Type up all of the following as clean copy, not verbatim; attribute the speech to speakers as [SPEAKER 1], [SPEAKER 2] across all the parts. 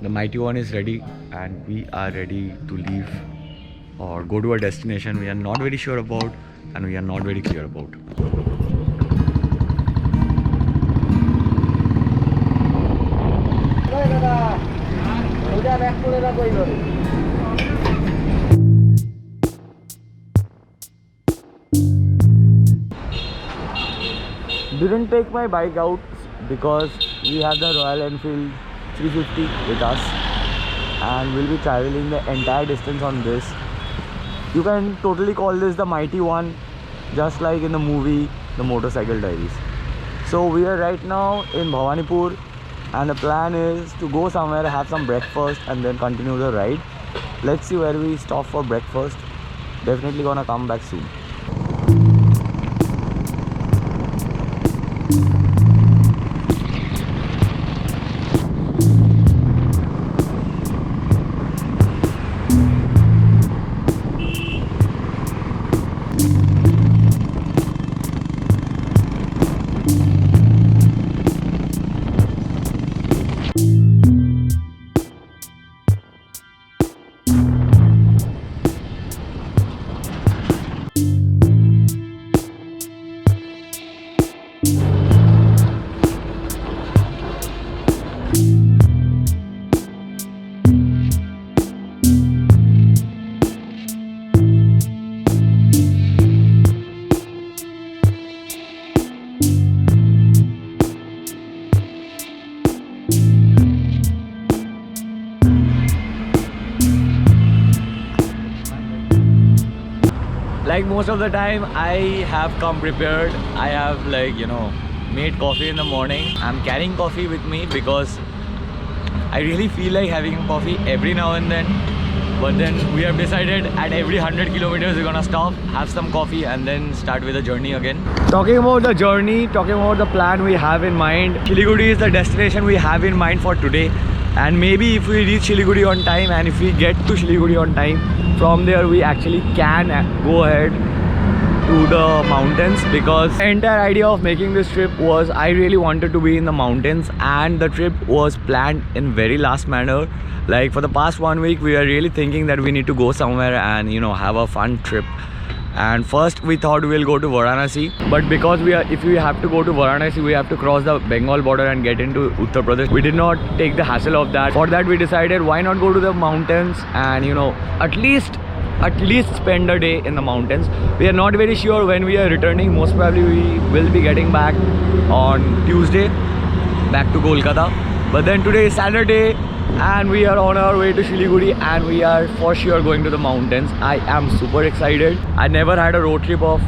[SPEAKER 1] The Mighty One is ready and we are ready to leave or go to a destination we are not very sure about and we are not very clear about. Didn't take my bike out because we have the Royal Enfield 350 with us and we'll be traveling the entire distance on this. You can totally call this the Mighty One, just like in the movie The Motorcycle Diaries. So we are right now in Bhawanipur and the plan is to go somewhere, have some breakfast and then continue the ride. Let's see where we stop for breakfast. Definitely gonna come back soon. Like most of the time I have come prepared. I have made coffee in the morning. I'm carrying coffee with me because I really feel like having coffee every now and then, but then we have decided at every 100 kilometers we're gonna stop, have some coffee and then start with the journey again. Talking about the journey, talking about the plan we have in mind, Siliguri is the destination we have in mind for today. And maybe if we reach Siliguri on time and if we get to Siliguri on time, from there we actually can go ahead to the mountains, because the entire idea of making this trip was I really wanted to be in the mountains and the trip was planned in very last manner. Like for the past 1 week we are really thinking that we need to go somewhere and have a fun trip. And first we thought we'll go to Varanasi, but because if we have to go to Varanasi we have to cross the Bengal border and get into Uttar Pradesh. We did not take the hassle of that. For that we decided why not go to the mountains and at least spend a day in the mountains. We are not very sure when we are returning. Most probably we will be getting back on Tuesday back to Kolkata, but then today is Saturday and we are on our way to Siliguri and we are for sure going to the mountains. I am super excited. I never had a road trip of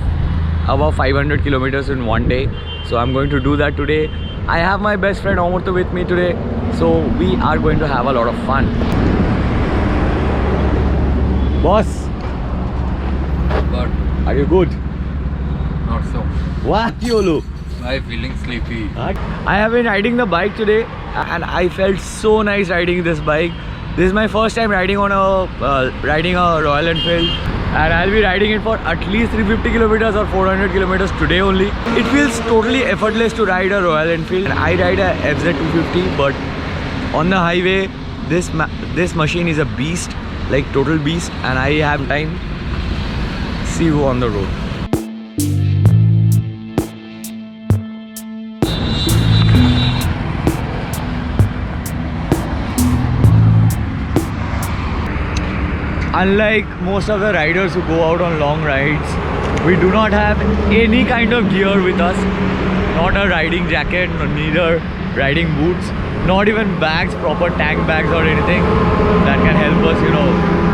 [SPEAKER 1] about 500 kilometers in one day, so I'm going to do that today. I have my best friend Amurtha with me today, so we are going to have a lot of fun. Boss,
[SPEAKER 2] But
[SPEAKER 1] are you good?
[SPEAKER 2] not so.
[SPEAKER 1] What, Yolu?
[SPEAKER 2] I'm feeling sleepy.
[SPEAKER 1] I have been riding the bike today and I felt so nice riding this bike. This is my first time riding on a Royal Enfield, and I'll be riding it for at least 350 kilometers or 400 kilometers today only. It feels totally effortless to ride a Royal Enfield. I ride a FZ250, but on the highway this machine is a beast, like total beast, and I have time. See you on the road. Unlike most of the riders who go out on long rides, we do not have any kind of gear with us. Not a riding jacket, neither riding boots, not even bags, proper tank bags or anything that can help us,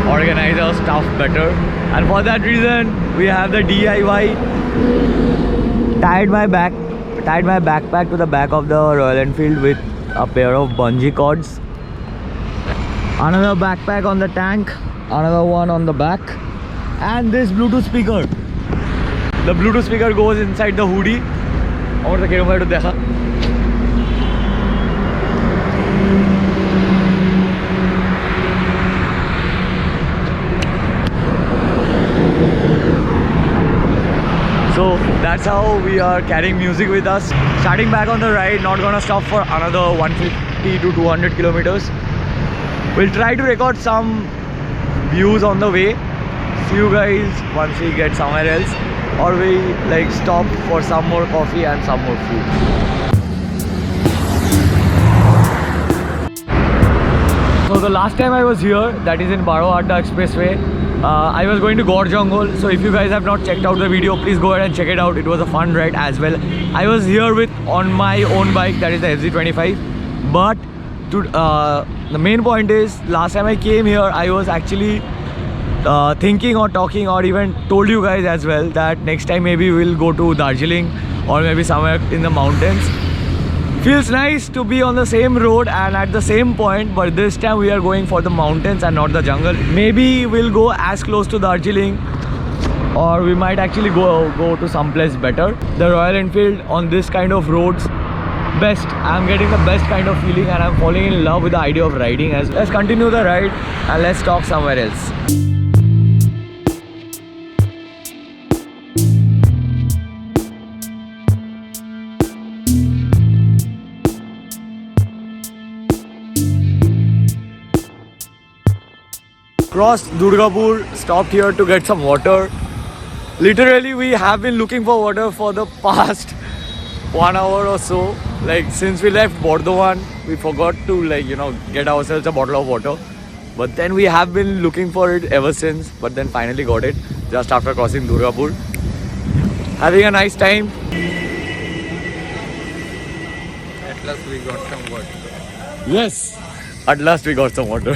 [SPEAKER 1] organize our stuff better. And for that reason, we have the DIY. Tied my backpack to the back of the Royal Enfield with a pair of bungee cords. Another backpack on the tank, another one on the back, and this Bluetooth speaker. The Bluetooth speaker goes inside the hoodie. और तो केरों में देखा. So that's how we are carrying music with us. Starting back on the ride, not gonna stop for another 150 to 200 kilometers. We'll try to record some views on the way. See you guys once we get somewhere else, or we like stop for some more coffee and some more food. So the last time I was here, that is in Baro Adda Expressway, I was going to Gaur Jungle. So if you guys have not checked out the video, please go ahead and check it out. It was a fun ride as well. I was here with on my own bike, that is the FZ25. But the main point is, last time I came here, I was actually thinking or talking or even told you guys as well that next time maybe we'll go to Darjeeling or maybe somewhere in the mountains. Feels nice to be on the same road and at the same point, but this time we are going for the mountains and not the jungle. Maybe we'll go as close to Darjeeling, or we might actually go to some place better. The Royal Enfield on this kind of roads, best. I'm getting the best kind of feeling and I'm falling in love with the idea of riding as well. Let's continue the ride and let's talk somewhere else. Crossed Durgapur, stopped here to get some water. Literally, we have been looking for water for the past 1 hour or so. Like since we left Burdwan, we forgot to get ourselves a bottle of water. But then we have been looking for it ever since. But then finally got it just after crossing Durgapur. Having a nice time.
[SPEAKER 2] At last we got some water.
[SPEAKER 1] Yes, at last we got some water.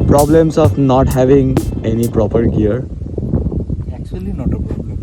[SPEAKER 1] Problems of not having any proper gear.
[SPEAKER 3] Actually not a problem.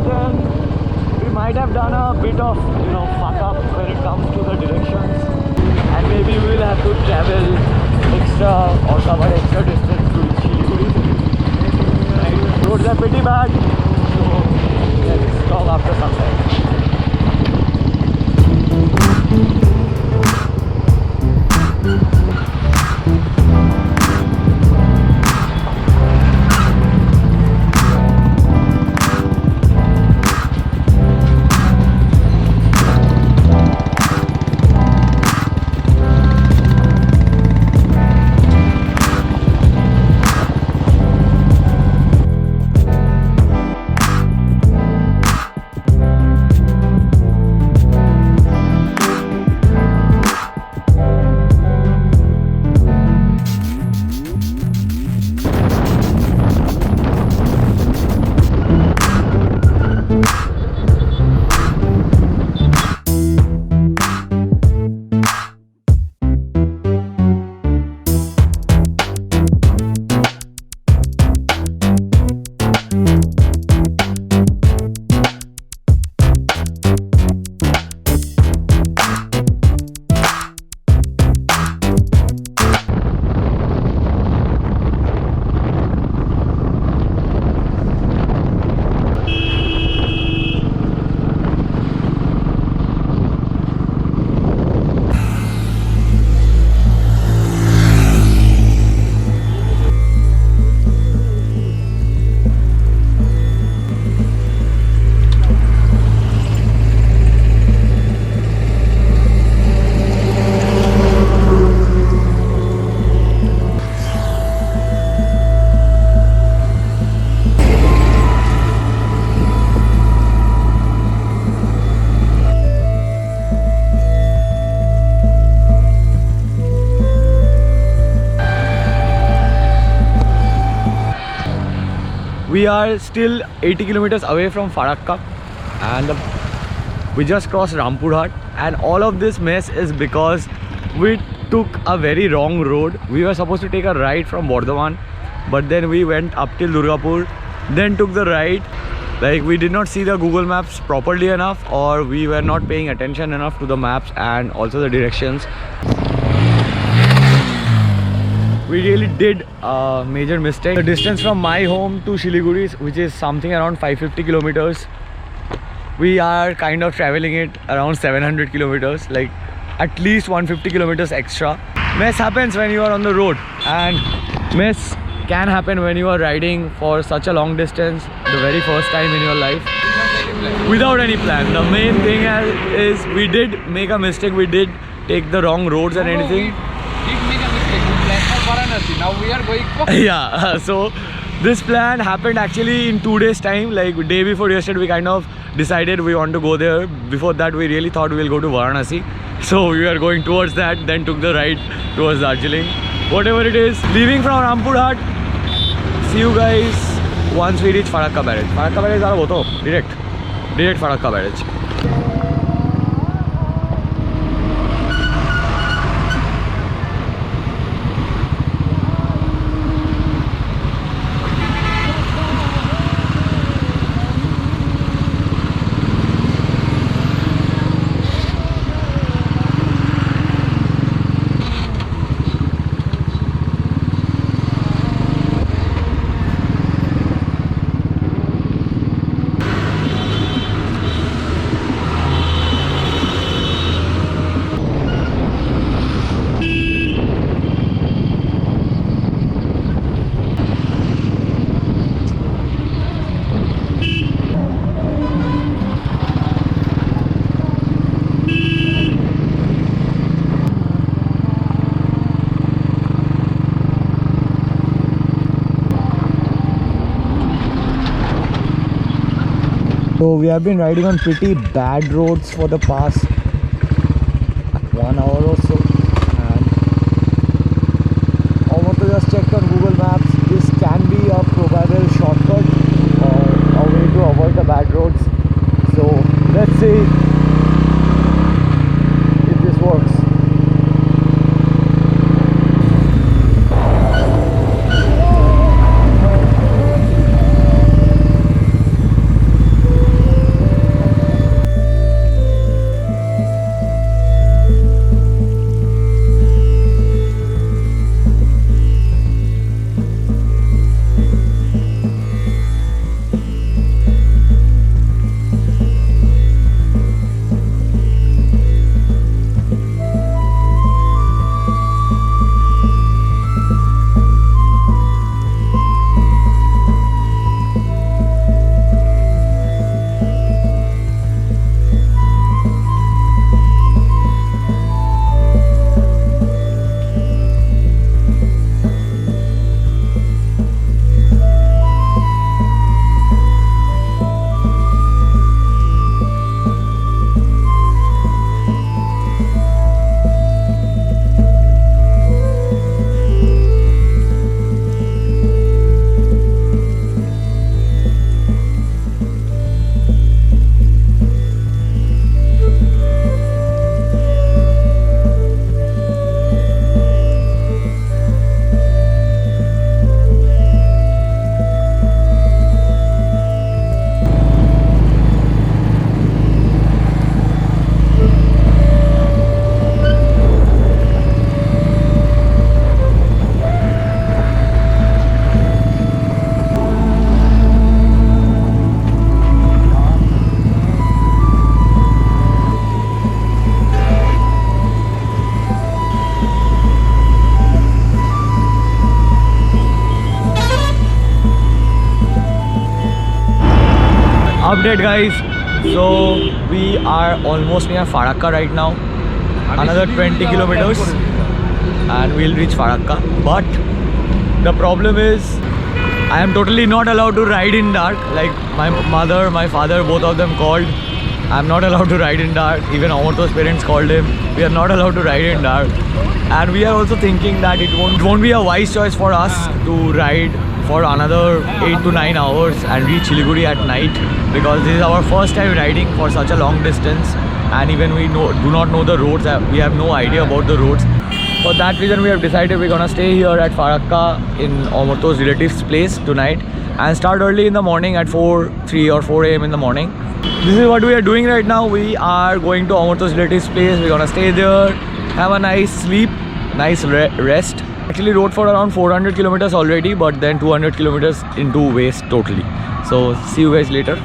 [SPEAKER 1] then we might have done a bit of, fuck up when it comes to the directions, and maybe we will have to travel extra or cover extra distance to Siliguri. Right? Roads are pretty bad, so let's talk after some time. We are still 80 kilometers away from Farakka, and we just crossed Rampurhat, and all of this mess is because we took a very wrong road. We were supposed to take a right from Bardhaman, but then we went up till Durgapur, then took the right. Like, we did not see the Google Maps properly enough, or we were not paying attention enough to the maps and also the directions. We really did a major mistake. The distance from my home to Siliguri, which is something around 550 kilometers, we are kind of traveling it around 700 kilometers, like at least 150 kilometers extra. Mess happens when you are on the road, and mess can happen when you are riding for such a long distance the very first time in your life without any plan. The main thing is we did make a mistake. We did take the wrong roads and anything.
[SPEAKER 2] We did make a mistake. We planned for Varanasi. Now we are going for...
[SPEAKER 1] Yeah, so this plan happened actually in 2 days time. Like, day before yesterday we kind of decided we want to go there. Before that we really thought we'll go to Varanasi, so we were going towards that, then took the right towards Darjeeling. Whatever it is, leaving from Rampurhat. See you guys once we reach Farakka barrage. Farakka barrage are both direct Farakka barrage. So we have been riding on pretty bad roads for the past 1 hour or so, and I want to just check on Google Maps. This can be a probable shortcut or a way to avoid the bad roads. So let's see if this works. Update guys, so we are almost near Farakka right now. Another 20 kilometers and we'll reach Farakka. But the problem is I am totally not allowed to ride in dark. Like my mother, my father, both of them called. I'm not allowed to ride in dark. Even Amarto's parents called him. We are not allowed to ride in dark. And we are also thinking that it won't be a wise choice for us to ride for another 8 to 9 hours and reach Siliguri at night, because this is our first time riding for such a long distance, and even we do not know the roads. We have no idea about the roads. For that reason, we have decided we're gonna stay here at Farakka in Amarto's relative's place tonight and start early in the morning at 3 or 4 a.m. in the morning. This is what we are doing right now. We are going to Amarto's relative's place. We're gonna stay there, have a nice sleep, nice rest. Actually rode for around 400 kilometers already, but then 200 kilometers into waste totally. So see you guys later.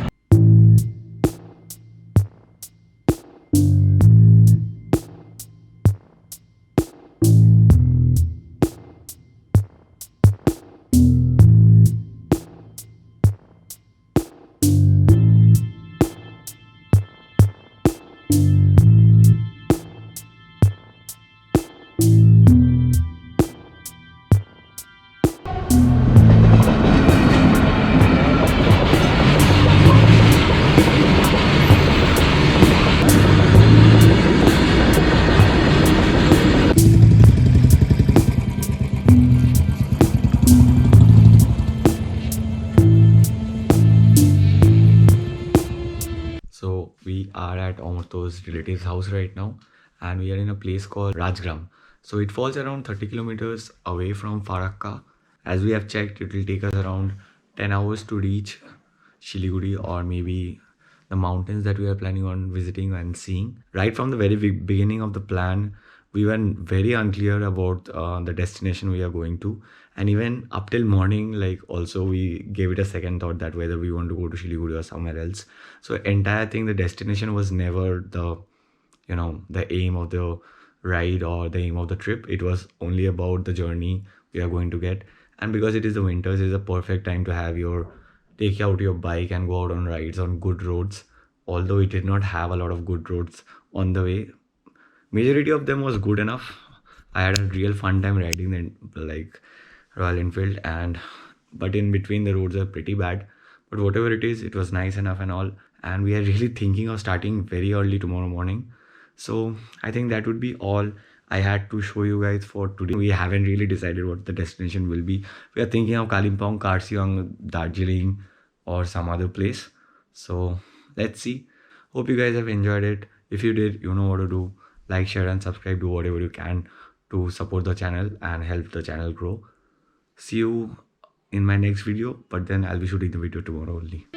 [SPEAKER 1] So we are at Amarto's relative's house right now, and we are in a place called Rajgram. So it falls around 30 kilometers away from Farakka. As we have checked, it will take us around 10 hours to reach Siliguri, or maybe the mountains that we are planning on visiting and seeing. Right from the very beginning of the plan, we were very unclear about the destination we are going to, and even up till morning, like also we gave it a second thought that whether we want to go to Siliguri or somewhere else. So entire thing, the destination was never the the aim of the ride or the aim of the trip. It was only about the journey we are going to get. And because it is the winters, it is a perfect time to have take out your bike and go out on rides on good roads. Although it did not have a lot of good roads on the way, majority of them was good enough. I had a real fun time riding like Royal Enfield, but in between the roads are pretty bad. But whatever it is, it was nice enough and all. And we are really thinking of starting very early tomorrow morning. So I think that would be all I had to show you guys for today. We haven't really decided what the destination will be. We are thinking of Kalimpong, Karsiong, Darjeeling, or some other place. So let's see. Hope you guys have enjoyed it. If you did, you know what to do. Like, share and subscribe. Do whatever you can to support the channel and help the channel grow. See you in my next video, but then I'll be shooting the video tomorrow only.